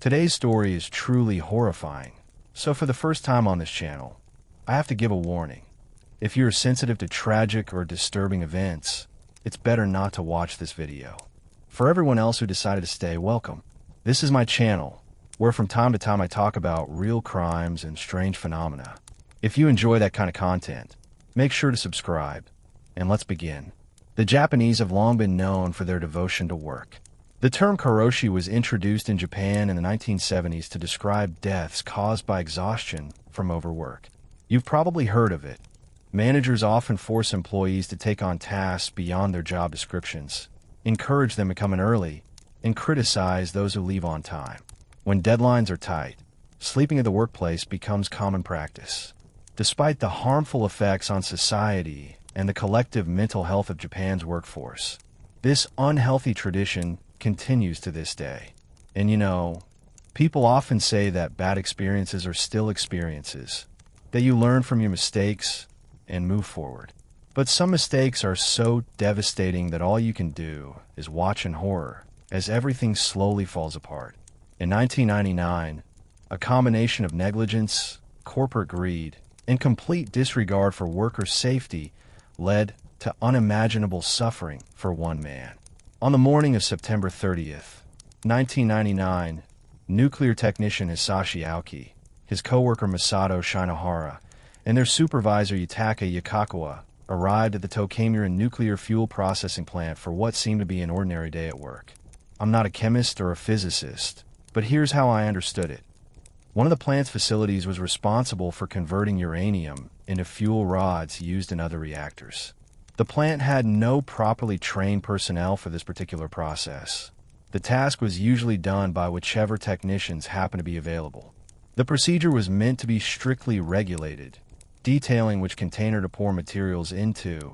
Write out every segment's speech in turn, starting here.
Today's story is truly horrifying, so for the first time on this channel, I have to give a warning. If you're sensitive to tragic or disturbing events, it's better not to watch this video. For everyone else who decided to stay, welcome. This is my channel, where from time to time I talk about real crimes and strange phenomena. If you enjoy that kind of content, make sure to subscribe, and let's begin. The Japanese have long been known for their devotion to work. The term karoshi was introduced in Japan in the 1970s to describe deaths caused by exhaustion from overwork. You've probably heard of it. Managers often force employees to take on tasks beyond their job descriptions, encourage them to come in early, and criticize those who leave on time. When deadlines are tight, sleeping at the workplace becomes common practice. Despite the harmful effects on society and the collective mental health of Japan's workforce, this unhealthy tradition continues to this day. And people often say that bad experiences are still experiences, that you learn from your mistakes and move forward. But some mistakes are so devastating that all you can do is watch in horror as everything slowly falls apart. In 1999, a combination of negligence, corporate greed, and complete disregard for worker safety led to unimaginable suffering for one man. On the morning of September 30th, 1999, nuclear technician Hisashi Ouchi, his co-worker Masato Shinohara, and their supervisor Yutaka Yukawa arrived at the Tokaimura nuclear fuel processing plant for what seemed to be an ordinary day at work. I'm not a chemist or a physicist, but here's how I understood it. One of the plant's facilities was responsible for converting uranium into fuel rods used in other reactors. The plant had no properly trained personnel for this particular process. The task was usually done by whichever technicians happened to be available. The procedure was meant to be strictly regulated, detailing which container to pour materials into,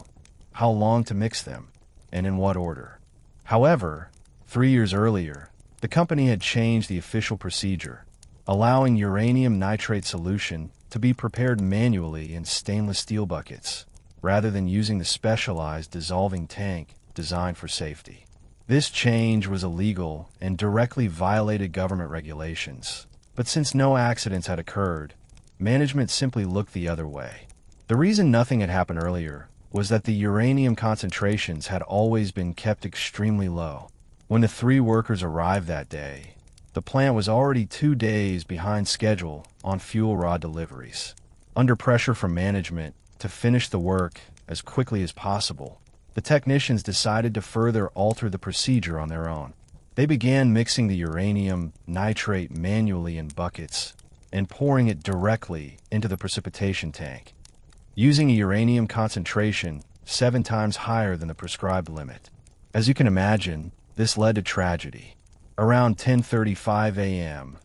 how long to mix them, and in what order. However, 3 years earlier, the company had changed the official procedure, allowing uranium nitrate solution to be prepared manually in stainless steel buckets, rather than using the specialized dissolving tank designed for safety. This change was illegal and directly violated government regulations. But since no accidents had occurred, management simply looked the other way. The reason nothing had happened earlier was that the uranium concentrations had always been kept extremely low. When the 3 workers arrived that day, the plant was already 2 days behind schedule on fuel rod deliveries. Under pressure from management to finish the work as quickly as possible, the technicians decided to further alter the procedure on their own. They began mixing the uranium nitrate manually in buckets and pouring it directly into the precipitation tank, using a uranium concentration 7 times higher than the prescribed limit. As you can imagine, this led to tragedy. Around 10:35 a.m.,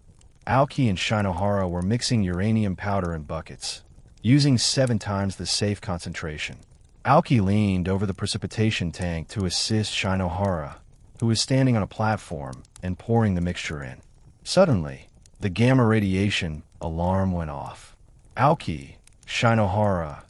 Aoki and Shinohara were mixing uranium powder in buckets, using 7 times the safe concentration. Aoki leaned over the precipitation tank to assist Shinohara, who was standing on a platform and pouring the mixture in. Suddenly, the gamma radiation alarm went off. Aoki, Shinohara,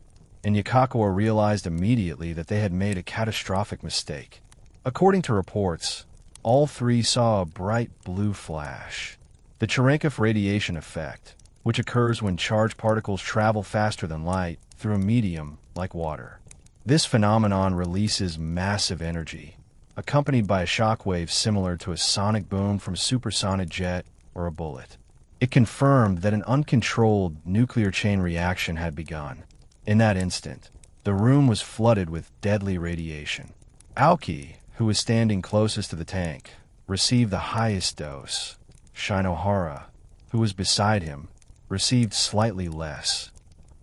and Yukawa realized immediately that they had made a catastrophic mistake. According to reports, all 3 saw a bright blue flash, the Cherenkov radiation effect, which occurs when charged particles travel faster than light through a medium like water. This phenomenon releases massive energy, accompanied by a shockwave similar to a sonic boom from a supersonic jet or a bullet. It confirmed that an uncontrolled nuclear chain reaction had begun. In that instant, the room was flooded with deadly radiation. Aoki, who was standing closest to the tank, received the highest dose. Shinohara, who was beside him, received slightly less.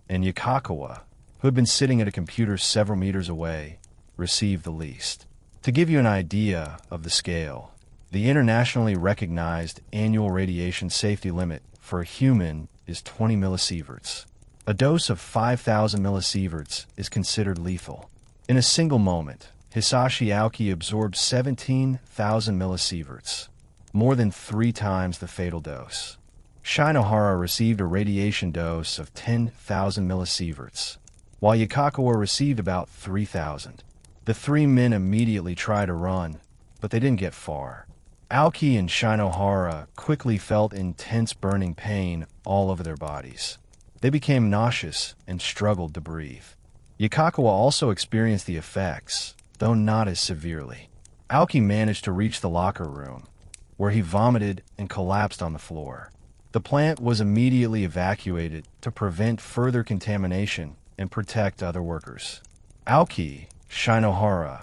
And Yukawa, who had been sitting at a computer several meters away, received the least. To give you an idea of the scale, the internationally recognized annual radiation safety limit for a human is 20 millisieverts. A dose of 5,000 millisieverts is considered lethal. In a single moment, Hisashi Ouchi absorbed 17,000 millisieverts, more than 3 times the fatal dose. Shinohara received a radiation dose of 10,000 millisieverts, while Yukawa received about 3,000. The 3 men immediately tried to run, but they didn't get far. Aoki and Shinohara quickly felt intense burning pain all over their bodies. They became nauseous and struggled to breathe. Yukawa also experienced the effects, though not as severely. Aoki managed to reach the locker room, where he vomited and collapsed on the floor. The plant was immediately evacuated to prevent further contamination and protect other workers. Aoki, Shinohara,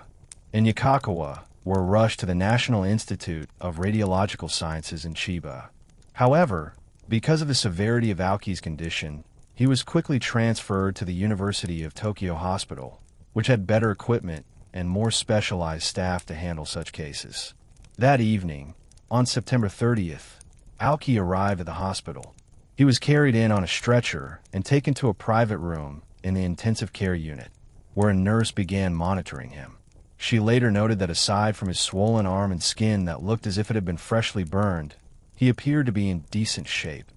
and Yukawa were rushed to the National Institute of Radiological Sciences in Chiba. However, because of the severity of Aoki's condition, he was quickly transferred to the University of Tokyo Hospital, which had better equipment and more specialized staff to handle such cases. That evening, on September 30th, Aoki arrived at the hospital. He was carried in on a stretcher and taken to a private room in the intensive care unit, where a nurse began monitoring him. She later noted that aside from his swollen arm and skin that looked as if it had been freshly burned, he appeared to be in decent shape,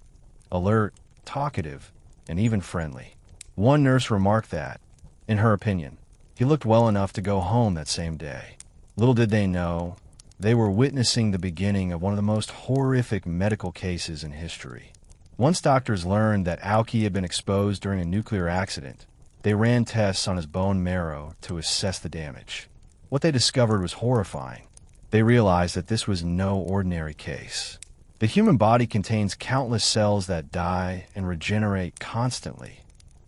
alert, talkative, and even friendly. One nurse remarked that, in her opinion, he looked well enough to go home that same day. Little did they know, they were witnessing the beginning of one of the most horrific medical cases in history. Once doctors learned that Aoki had been exposed during a nuclear accident, they ran tests on his bone marrow to assess the damage. What they discovered was horrifying. They realized that this was no ordinary case. The human body contains countless cells that die and regenerate constantly,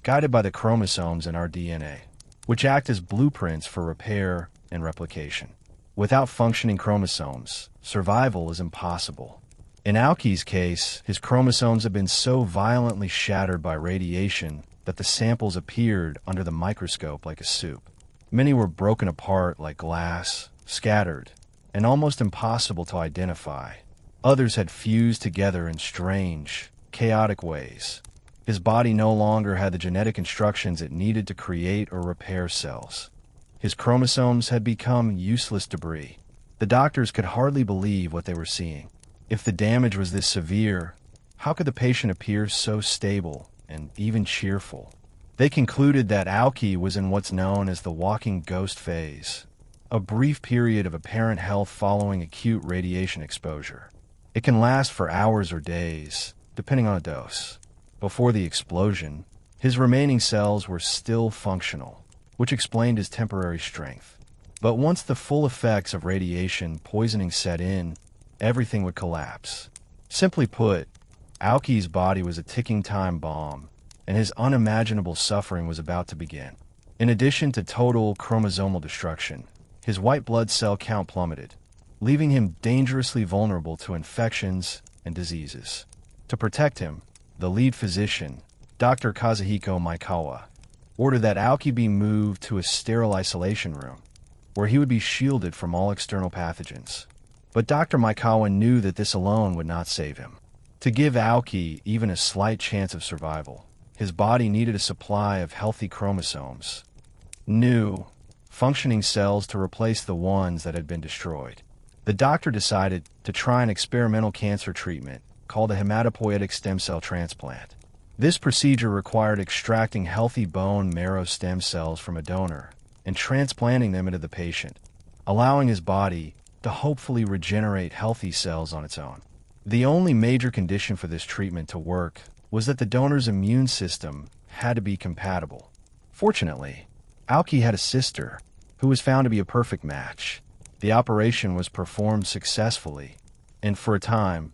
guided by the chromosomes in our DNA, which act as blueprints for repair and replication. Without functioning chromosomes, survival is impossible. In Aoki's case, his chromosomes had been so violently shattered by radiation that the samples appeared under the microscope like a soup. Many were broken apart like glass, scattered, and almost impossible to identify. Others had fused together in strange, chaotic ways. His body no longer had the genetic instructions it needed to create or repair cells. His chromosomes had become useless debris. The doctors could hardly believe what they were seeing. If the damage was this severe, how could the patient appear so stable and even cheerful? They concluded that Aoki was in what's known as the walking ghost phase, a brief period of apparent health following acute radiation exposure. It can last for hours or days, depending on a dose. Before the explosion, his remaining cells were still functional, which explained his temporary strength. But once the full effects of radiation poisoning set in, everything would collapse. Simply put, Aoki's body was a ticking time bomb, and his unimaginable suffering was about to begin. In addition to total chromosomal destruction, his white blood cell count plummeted, leaving him dangerously vulnerable to infections and diseases. To protect him, the lead physician, Dr. Kazuhiko Maikawa, ordered that Aoki be moved to a sterile isolation room, where he would be shielded from all external pathogens. But Dr. Maikawa knew that this alone would not save him. To give Aoki even a slight chance of survival, his body needed a supply of healthy chromosomes, new, functioning cells to replace the ones that had been destroyed. The doctor decided to try an experimental cancer treatment called a hematopoietic stem cell transplant. This procedure required extracting healthy bone marrow stem cells from a donor and transplanting them into the patient, allowing his body to hopefully regenerate healthy cells on its own. The only major condition for this treatment to work was that the donor's immune system had to be compatible. Fortunately, Aoki had a sister who was found to be a perfect match. The operation was performed successfully, and for a time,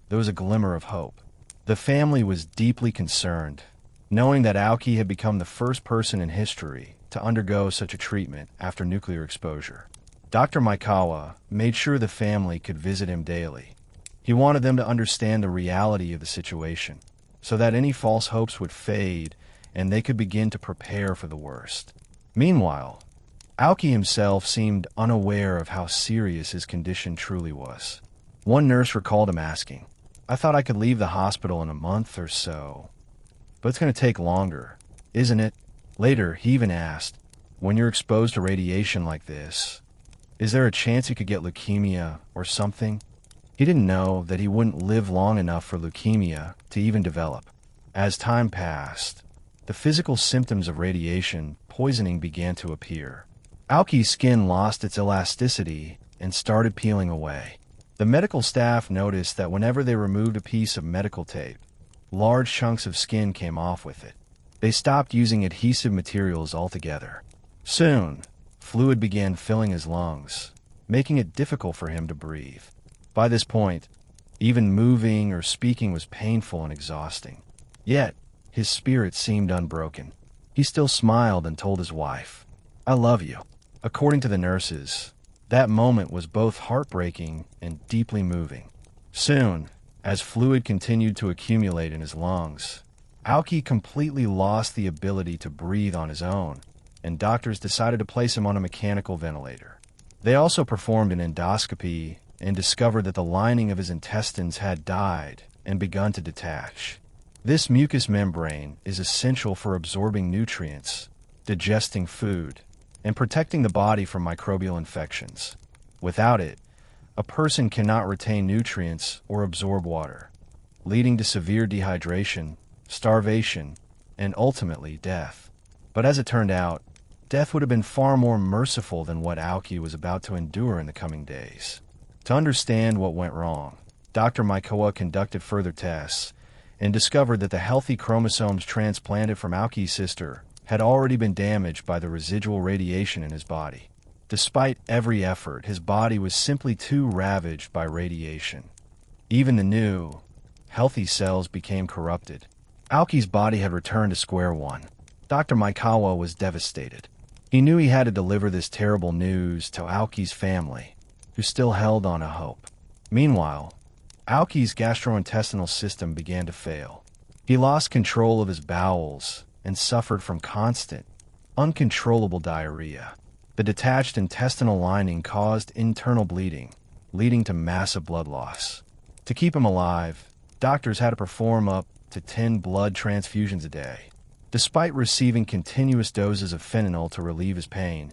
there was a glimmer of hope. The family was deeply concerned, knowing that Aoki had become the first person in history to undergo such a treatment after nuclear exposure. Dr. Maikawa made sure the family could visit him daily. He wanted them to understand the reality of the situation, so that any false hopes would fade and they could begin to prepare for the worst. Meanwhile, Aoki himself seemed unaware of how serious his condition truly was. One nurse recalled him asking, "I thought I could leave the hospital in a month or so, but it's going to take longer, isn't it?" Later, he even asked, "When you're exposed to radiation like this, is there a chance you could get leukemia or something?" He didn't know that he wouldn't live long enough for leukemia to even develop. As time passed, the physical symptoms of radiation poisoning began to appear. Aoki's skin lost its elasticity and started peeling away. The medical staff noticed that whenever they removed a piece of medical tape, large chunks of skin came off with it. They stopped using adhesive materials altogether. Soon, fluid began filling his lungs, making it difficult for him to breathe. By this point, even moving or speaking was painful and exhausting. Yet, his spirit seemed unbroken. He still smiled and told his wife, "I love you." According to the nurses, that moment was both heartbreaking and deeply moving. Soon, as fluid continued to accumulate in his lungs, Ouchi completely lost the ability to breathe on his own, and doctors decided to place him on a mechanical ventilator. They also performed an endoscopy and discovered that the lining of his intestines had died and begun to detach. This mucous membrane is essential for absorbing nutrients, digesting food, and protecting the body from microbial infections. Without it, a person cannot retain nutrients or absorb water, leading to severe dehydration, starvation, and ultimately death. But as it turned out, death would have been far more merciful than what Ouchi was about to endure in the coming days. To understand what went wrong, Dr. Maikoa conducted further tests and discovered that the healthy chromosomes transplanted from Ouchi's sister had already been damaged by the residual radiation in his body. Despite every effort, his body was simply too ravaged by radiation. Even the new, healthy cells became corrupted. Ouchi's body had returned to square one. Dr. Maikawa was devastated. He knew he had to deliver this terrible news to Ouchi's family, who still held on a hope. Meanwhile, Ouchi's gastrointestinal system began to fail. He lost control of his bowels and suffered from constant, uncontrollable diarrhea. The detached intestinal lining caused internal bleeding, leading to massive blood loss. To keep him alive, doctors had to perform up to 10 blood transfusions a day. Despite receiving continuous doses of fentanyl to relieve his pain,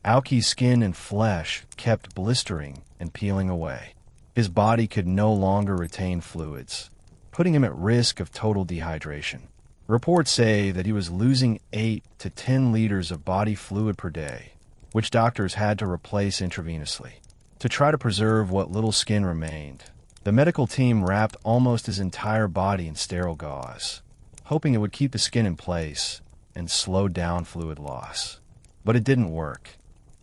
Ouchi's skin and flesh kept blistering and peeling away. His body could no longer retain fluids, putting him at risk of total dehydration. Reports say that he was losing 8 to 10 liters of body fluid per day, which doctors had to replace intravenously. To try to preserve what little skin remained, the medical team wrapped almost his entire body in sterile gauze, hoping it would keep the skin in place and slow down fluid loss. But it didn't work.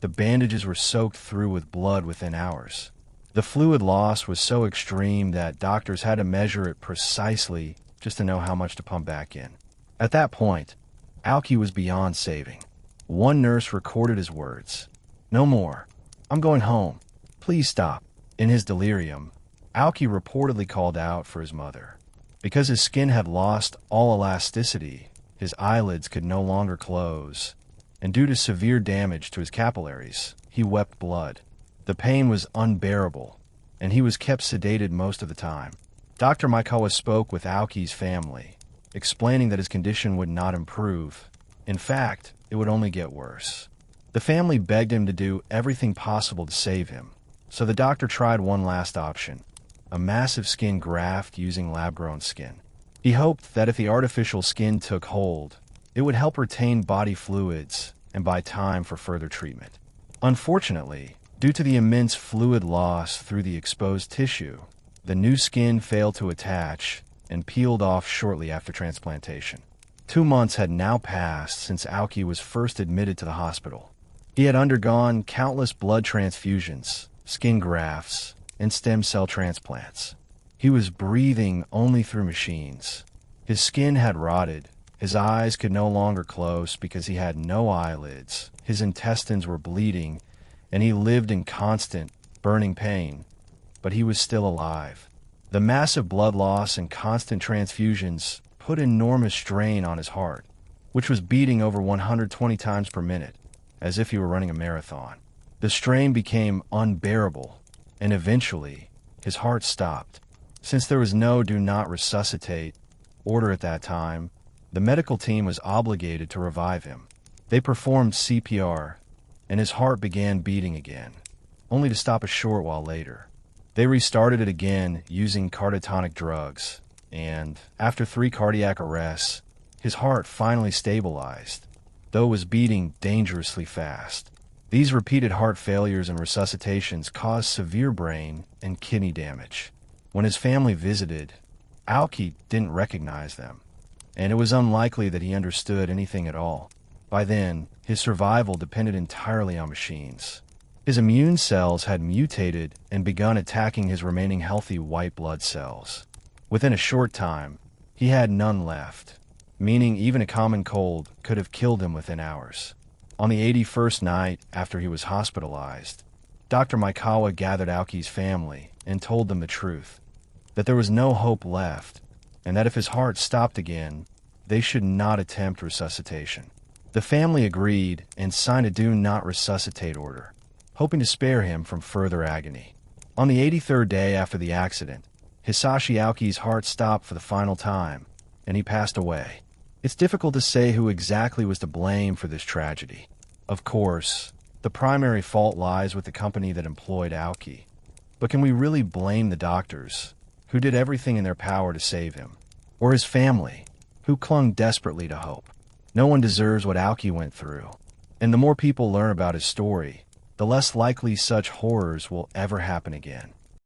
The bandages were soaked through with blood within hours. The fluid loss was so extreme that doctors had to measure it precisely just to know how much to pump back in. At that point, Ouchi was beyond saving. One nurse recorded his words, "No more. I'm going home. Please stop." In his delirium, Ouchi reportedly called out for his mother. Because his skin had lost all elasticity, his eyelids could no longer close, and due to severe damage to his capillaries, he wept blood. The pain was unbearable, and he was kept sedated most of the time. Dr. Maikawa spoke with Ouchi's family, explaining that his condition would not improve. In fact, it would only get worse. The family begged him to do everything possible to save him, so the doctor tried one last option, a massive skin graft using lab-grown skin. He hoped that if the artificial skin took hold, it would help retain body fluids and buy time for further treatment. Unfortunately, due to the immense fluid loss through the exposed tissue, the new skin failed to attach and peeled off shortly after transplantation. 2 months had now passed since Ouchi was first admitted to the hospital. He had undergone countless blood transfusions, skin grafts, and stem cell transplants. He was breathing only through machines. His skin had rotted. His eyes could no longer close because he had no eyelids. His intestines were bleeding, and he lived in constant, burning pain. But he was still alive. The massive blood loss and constant transfusions put enormous strain on his heart, which was beating over 120 times per minute, as if he were running a marathon. The strain became unbearable, and eventually, his heart stopped. Since there was no "do not resuscitate" order at that time, the medical team was obligated to revive him. They performed CPR, and his heart began beating again, only to stop a short while later. They restarted it again using cardiotonin drugs, and after 3 cardiac arrests, his heart finally stabilized, though it was beating dangerously fast. These repeated heart failures and resuscitations caused severe brain and kidney damage. When his family visited, Aoki didn't recognize them, and it was unlikely that he understood anything at all. By then, his survival depended entirely on machines. His immune cells had mutated and begun attacking his remaining healthy white blood cells. Within a short time, he had none left, meaning even a common cold could have killed him within hours. On the 81st night after he was hospitalized, Dr. Maikawa gathered Aoki's family and told them the truth, that there was no hope left, and that if his heart stopped again, they should not attempt resuscitation. The family agreed and signed a do not resuscitate order, hoping to spare him from further agony. On the 83rd day after the accident, Hisashi Ouchi's heart stopped for the final time, and he passed away. It's difficult to say who exactly was to blame for this tragedy. Of course, the primary fault lies with the company that employed Ouchi. But can we really blame the doctors, who did everything in their power to save him, or his family, who clung desperately to hope? No one deserves what Ouchi went through, and the more people learn about his story, the less likely such horrors will ever happen again.